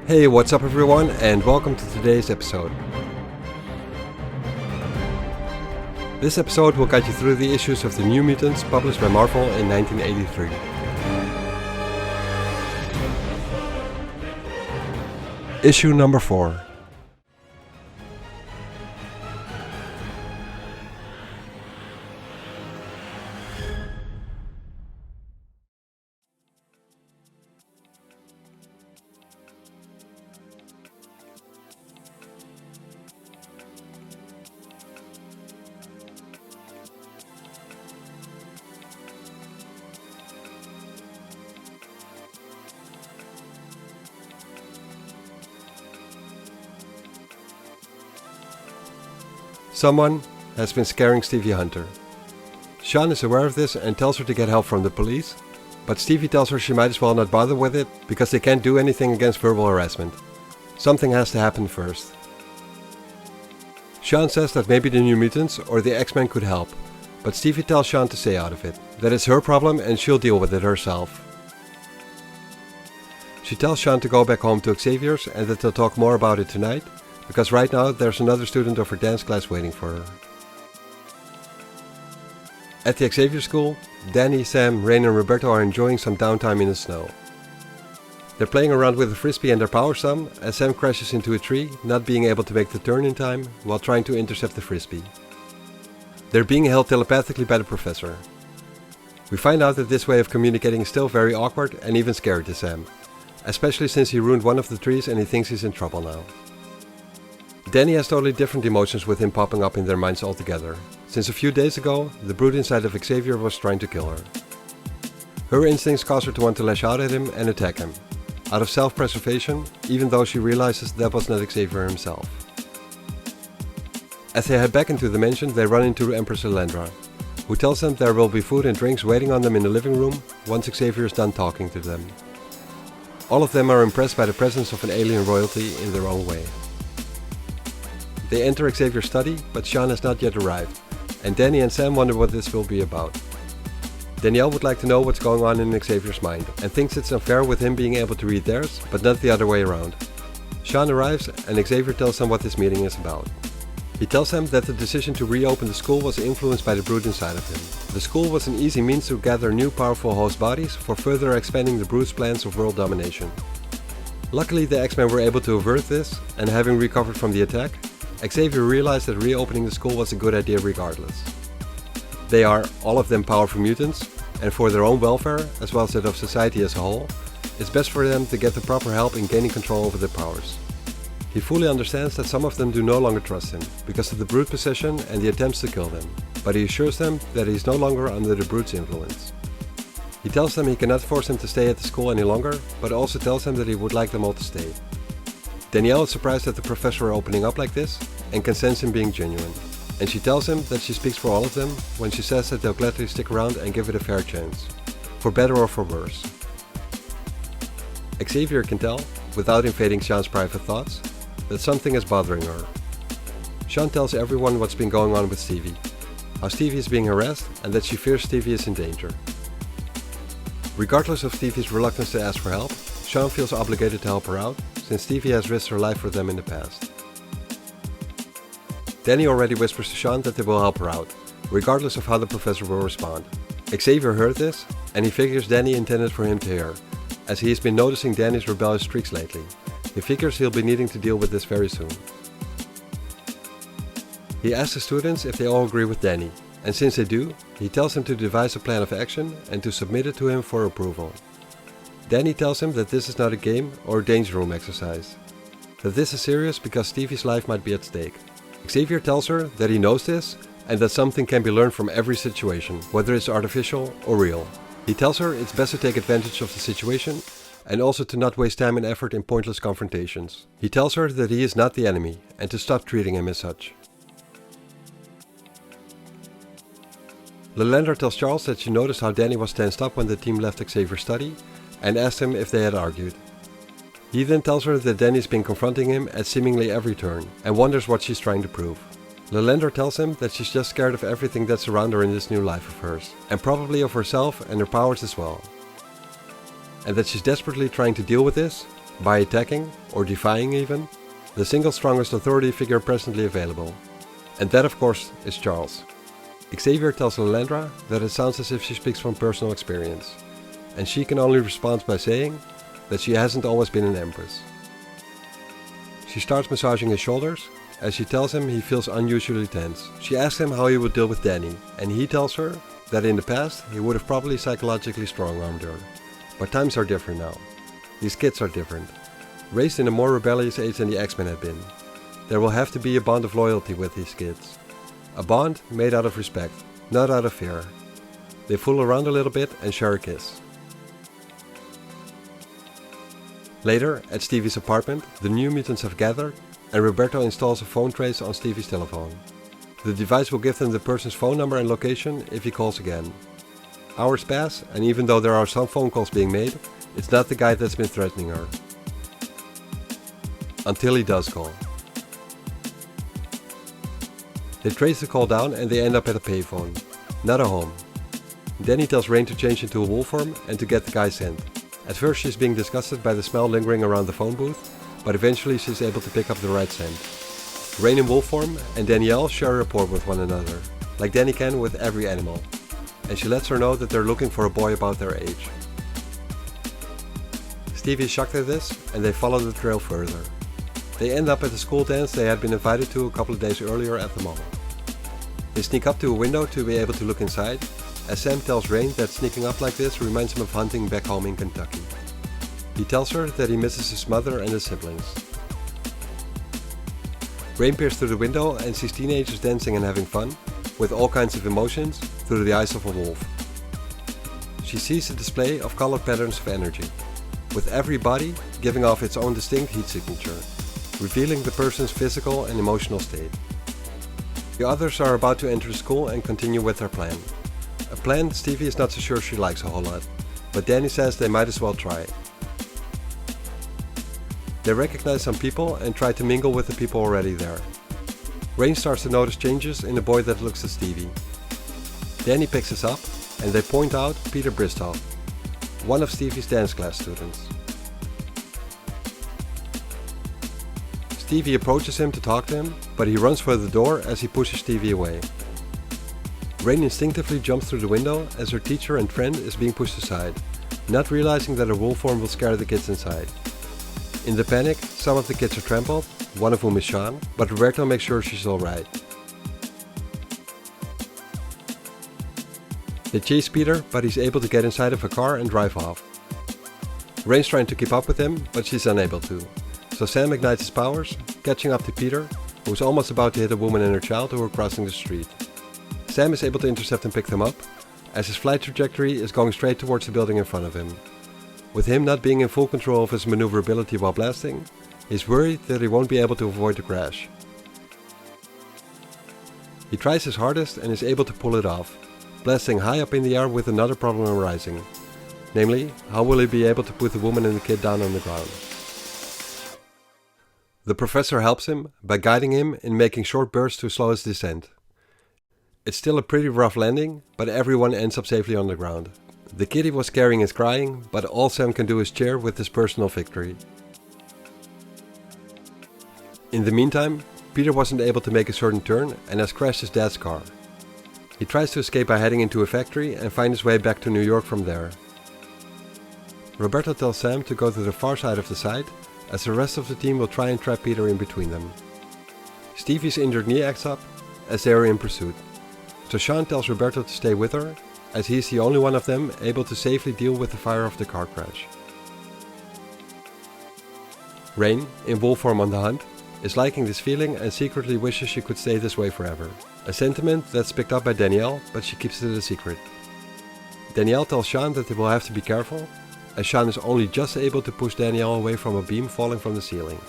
Hey, what's up everyone, and welcome to today's episode. This episode will guide you through the issues of the New Mutants published by Marvel in 1983. Issue number 4. Someone has been scaring Stevie Hunter. Sean is aware of this and tells her to get help from the police, but Stevie tells her she might as well not bother with it because they can't do anything against verbal harassment. Something has to happen first. Sean says that maybe the New Mutants or the X-Men could help, but Stevie tells Sean to stay out of it, that it's her problem and she'll deal with it herself. She tells Sean to go back home to Xavier's and that they'll talk more about it tonight, because right now there's another student of her dance class waiting for her. At the Xavier school, Danny, Sam, Rain and Roberto are enjoying some downtime in the snow. They're playing around with a frisbee and their power some as Sam crashes into a tree, not being able to make the turn in time while trying to intercept the frisbee. They're being held telepathically by the professor. We find out that this way of communicating is still very awkward and even scary to Sam, especially since he ruined one of the trees and he thinks he's in trouble now. Danny has totally different emotions with him popping up in their minds altogether, since a few days ago the brute inside of Xavier was trying to kill her. Her instincts cause her to want to lash out at him and attack him, out of self-preservation, even though she realizes that was not Xavier himself. As they head back into the mansion, they run into Empress Lilendra, who tells them there will be food and drinks waiting on them in the living room once Xavier is done talking to them. All of them are impressed by the presence of an alien royalty in their own way. They enter Xavier's study, but Sean has not yet arrived, and Danny and Sam wonder what this will be about. Danielle would like to know what's going on in Xavier's mind, and thinks it's unfair with him being able to read theirs, but not the other way around. Sean arrives, and Xavier tells them what this meeting is about. He tells them that the decision to reopen the school was influenced by the brute inside of him. The school was an easy means to gather new powerful host bodies for further expanding the brute's plans of world domination. Luckily the X-Men were able to avert this, and having recovered from the attack, Xavier realized that reopening the school was a good idea regardless. They are, all of them, powerful mutants, and for their own welfare, as well as that of society as a whole, it's best for them to get the proper help in gaining control over their powers. He fully understands that some of them do no longer trust him, because of the brute possession and the attempts to kill them, but he assures them that he is no longer under the brute's influence. He tells them he cannot force them to stay at the school any longer, but also tells them that he would like them all to stay. Danielle is surprised at the professor opening up like this, and can sense him being genuine, and she tells him that she speaks for all of them when she says that they'll gladly stick around and give it a fair chance, for better or for worse. Xavier can tell, without invading Sean's private thoughts, that something is bothering her. Sean tells everyone what's been going on with Stevie, how Stevie is being harassed and that she fears Stevie is in danger. Regardless of Stevie's reluctance to ask for help, Sean feels obligated to help her out, since Stevie has risked her life for them in the past. Danny already whispers to Sean that they will help her out, regardless of how the professor will respond. Xavier heard this, and he figures Danny intended for him to hear, as he has been noticing Danny's rebellious streaks lately. He figures he'll be needing to deal with this very soon. He asks the students if they all agree with Danny, and since they do, he tells them to devise a plan of action and to submit it to him for approval. Danny tells him that this is not a game or a danger room exercise, that this is serious because Stevie's life might be at stake. Xavier tells her that he knows this and that something can be learned from every situation, whether it's artificial or real. He tells her it's best to take advantage of the situation and also to not waste time and effort in pointless confrontations. He tells her that he is not the enemy and to stop treating him as such. Lilendra tells Charles that she noticed how Danny was tensed up when the team left Xavier's study and asked him if they had argued. He then tells her that Danny's been confronting him at seemingly every turn and wonders what she's trying to prove. Lilendra tells him that she's just scared of everything that's around her in this new life of hers, and probably of herself and her powers as well. And that she's desperately trying to deal with this, by attacking, or defying even, the single strongest authority figure presently available. And that of course is Charles. Xavier tells Lilandra that it sounds as if she speaks from personal experience, and she can only respond by saying that she hasn't always been an empress. She starts massaging his shoulders, as she tells him he feels unusually tense. She asks him how he would deal with Danny, and he tells her that in the past he would have probably psychologically strong-armed her. But times are different now. These kids are different. Raised in a more rebellious age than the X-Men had been. There will have to be a bond of loyalty with these kids. A bond made out of respect, not out of fear. They fool around a little bit and share a kiss. Later, at Stevie's apartment, the New Mutants have gathered and Roberto installs a phone trace on Stevie's telephone. The device will give them the person's phone number and location if he calls again. Hours pass, and even though there are some phone calls being made, it's not the guy that's been threatening her. Until he does call. They trace the call down and they end up at a payphone, not a home. Danny tells Rain to change into a wolf form and to get the guy sent. At first she's being disgusted by the smell lingering around the phone booth, but eventually she's able to pick up the right scent. Rain in wolf form and Danielle share a rapport with one another, like Danny can with every animal, and she lets her know that they're looking for a boy about their age. Stevie is shocked at this, and they follow the trail further. They end up at the school dance they had been invited to a couple of days earlier at the mall. They sneak up to a window to be able to look inside, as Sam tells Rain that sneaking up like this reminds him of hunting back home in Kentucky. He tells her that he misses his mother and his siblings. Rain peers through the window and sees teenagers dancing and having fun, with all kinds of emotions, through the eyes of a wolf. She sees a display of colored patterns of energy, with every body giving off its own distinct heat signature, revealing the person's physical and emotional state. The others are about to enter the school and continue with their plan. A plan Stevie is not so sure she likes a whole lot, but Danny says they might as well try. They recognize some people and try to mingle with the people already there. Rain starts to notice changes in the boy that looks at Stevie. Danny picks this up and they point out Peter Bristow, one of Stevie's dance class students. Stevie approaches him to talk to him, but he runs for the door as he pushes Stevie away. Rain instinctively jumps through the window as her teacher and friend is being pushed aside, not realizing that her wolf form will scare the kids inside. In the panic, some of the kids are trampled, one of whom is Sean, but Roberto makes sure she's alright. They chase Peter, but he's able to get inside of a car and drive off. Rain's trying to keep up with him, but she's unable to. So Sam ignites his powers, catching up to Peter, who is almost about to hit a woman and her child who are crossing the street. Sam is able to intercept and pick them up, as his flight trajectory is going straight towards the building in front of him. With him not being in full control of his maneuverability while blasting, he's worried that he won't be able to avoid the crash. He tries his hardest and is able to pull it off, blasting high up in the air with another problem arising. Namely, how will he be able to put the woman and the kid down on the ground? The professor helps him by guiding him in making short bursts to slow his descent. It's still a pretty rough landing, but everyone ends up safely on the ground. The kitty was carrying is crying, but all Sam can do is cheer with his personal victory. In the meantime, Peter wasn't able to make a certain turn and has crashed his dad's car. He tries to escape by heading into a factory and find his way back to New York from there. Roberto tells Sam to go to the far side of the site, as the rest of the team will try and trap Peter in between them. Stevie's injured knee acts up, as they are in pursuit, so Sean tells Roberto to stay with her, as he is the only one of them able to safely deal with the fire of the car crash. Rain, in wolf form on the hunt, is liking this feeling and secretly wishes she could stay this way forever. A sentiment that's picked up by Danielle, but she keeps it a secret. Danielle tells Sean that they will have to be careful, as Sean is only just able to push Danielle away from a beam falling from the ceiling.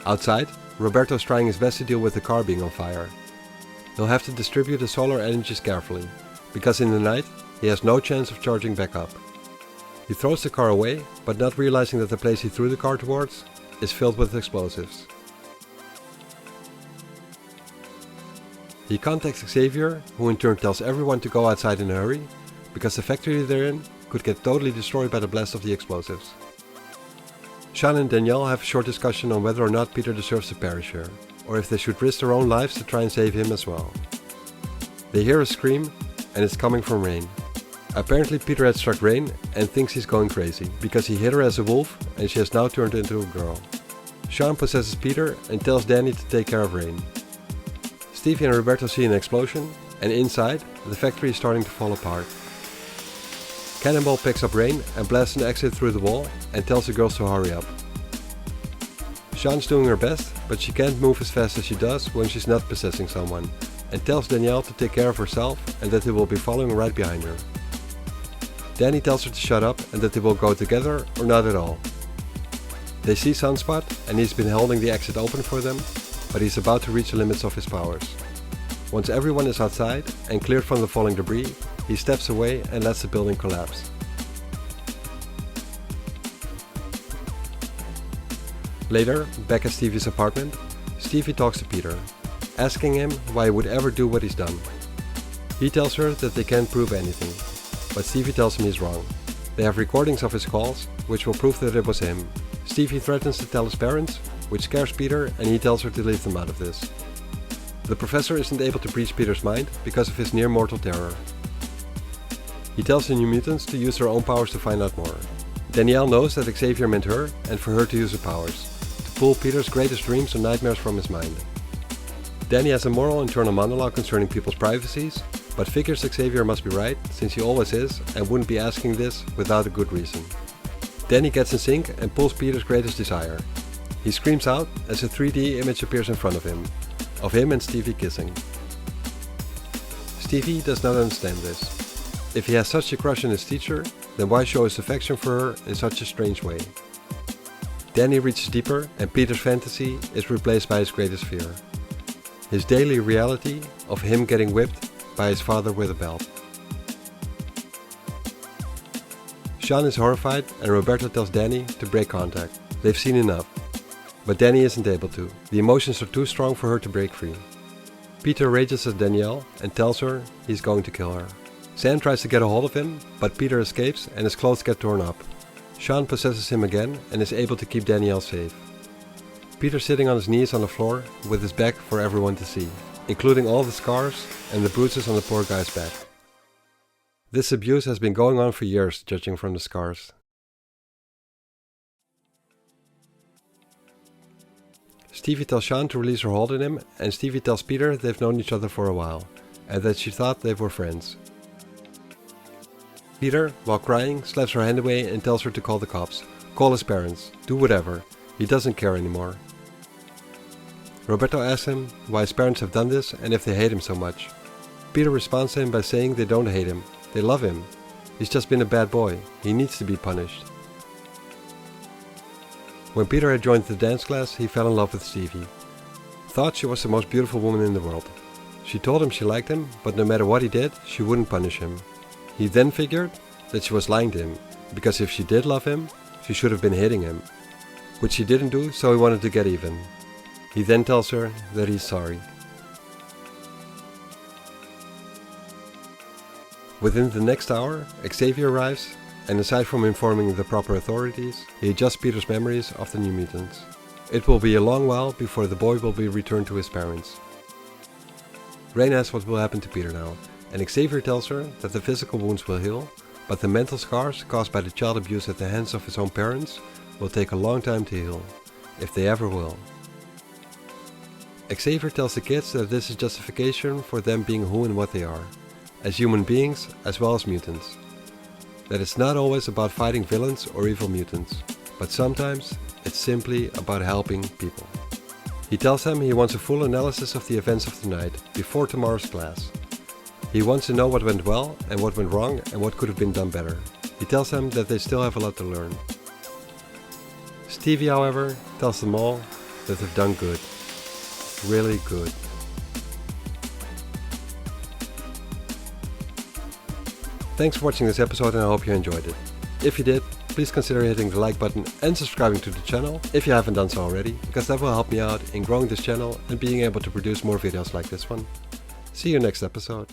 Outside, Roberto is trying his best to deal with the car being on fire. He'll have to distribute the solar energies carefully, because in the night he has no chance of charging back up. He throws the car away, but not realizing that the place he threw the car towards is filled with explosives. He contacts Xavier, who in turn tells everyone to go outside in a hurry, because the factory they're in could get totally destroyed by the blast of the explosives. Sean and Danielle have a short discussion on whether or not Peter deserves to perish here, or if they should risk their own lives to try and save him as well. They hear a scream, and it's coming from Rain. Apparently Peter had struck Rain and thinks he's going crazy, because he hit her as a wolf and she has now turned into a girl. Sean possesses Peter and tells Danny to take care of Rain. Stevie and Roberto see an explosion, and inside, the factory is starting to fall apart. Cannonball picks up Rain and blasts an exit through the wall and tells the girls to hurry up. Sean's doing her best, but she can't move as fast as she does when she's not possessing someone, and tells Danielle to take care of herself and that they will be following right behind her. Danny tells her to shut up and that they will go together or not at all. They see Sunspot and he's been holding the exit open for them, but he's about to reach the limits of his powers. Once everyone is outside and cleared from the falling debris, he steps away and lets the building collapse. Later, back at Stevie's apartment, Stevie talks to Peter, asking him why he would ever do what he's done. He tells her that they can't prove anything, but Stevie tells him he's wrong. They have recordings of his calls, which will prove that it was him. Stevie threatens to tell his parents, which scares Peter, and he tells her to leave them out of this. The professor isn't able to breach Peter's mind because of his near-mortal terror. He tells the New Mutants to use their own powers to find out more. Danielle knows that Xavier meant her and for her to use her powers, to pull Peter's greatest dreams and nightmares from his mind. Danny has a moral internal monologue concerning people's privacies, but figures Xavier must be right since he always is and wouldn't be asking this without a good reason. Danny gets in sync and pulls Peter's greatest desire. He screams out as a 3D image appears in front of him and Stevie kissing. Stevie does not understand this. If he has such a crush on his teacher, then why show his affection for her in such a strange way? Danny reaches deeper and Peter's fantasy is replaced by his greatest fear. His daily reality of him getting whipped by his father with a belt. Sean is horrified and Roberto tells Danny to break contact. They've seen enough. But Danny isn't able to. The emotions are too strong for her to break free. Peter rages at Danielle and tells her he's going to kill her. Sam tries to get a hold of him, but Peter escapes and his clothes get torn up. Sean possesses him again and is able to keep Danielle safe. Peter sitting on his knees on the floor with his back for everyone to see, including all the scars and the bruises on the poor guy's back. This abuse has been going on for years, judging from the scars. Stevie tells Sean to release her hold on him, and Stevie tells Peter they've known each other for a while, and that she thought they were friends. Peter, while crying, slaps her hand away and tells her to call the cops, call his parents, do whatever, he doesn't care anymore. Roberto asks him why his parents have done this and if they hate him so much. Peter responds to him by saying they don't hate him, they love him. He's just been a bad boy, he needs to be punished. When Peter had joined the dance class, he fell in love with Stevie. Thought she was the most beautiful woman in the world. She told him she liked him, but no matter what he did, she wouldn't punish him. He then figured that she was lying to him, because if she did love him, she should have been hitting him. Which she didn't do, so he wanted to get even. He then tells her that he's sorry. Within the next hour, Xavier arrives, and aside from informing the proper authorities, he adjusts Peter's memories of the New Mutants. It will be a long while before the boy will be returned to his parents. Rain asks what will happen to Peter now, and Xavier tells her that the physical wounds will heal, but the mental scars caused by the child abuse at the hands of his own parents will take a long time to heal, if they ever will. Xavier tells the kids that this is justification for them being who and what they are, as human beings as well as mutants. That it's not always about fighting villains or evil mutants, but sometimes it's simply about helping people. He tells them he wants a full analysis of the events of the night before tomorrow's class. He wants to know what went well and what went wrong and what could have been done better. He tells them that they still have a lot to learn. Stevie, however, tells them all that they've done good. Really good. Thanks for watching this episode and I hope you enjoyed it. If you did, please consider hitting the like button and subscribing to the channel if you haven't done so already, because that will help me out in growing this channel and being able to produce more videos like this one. See you next episode.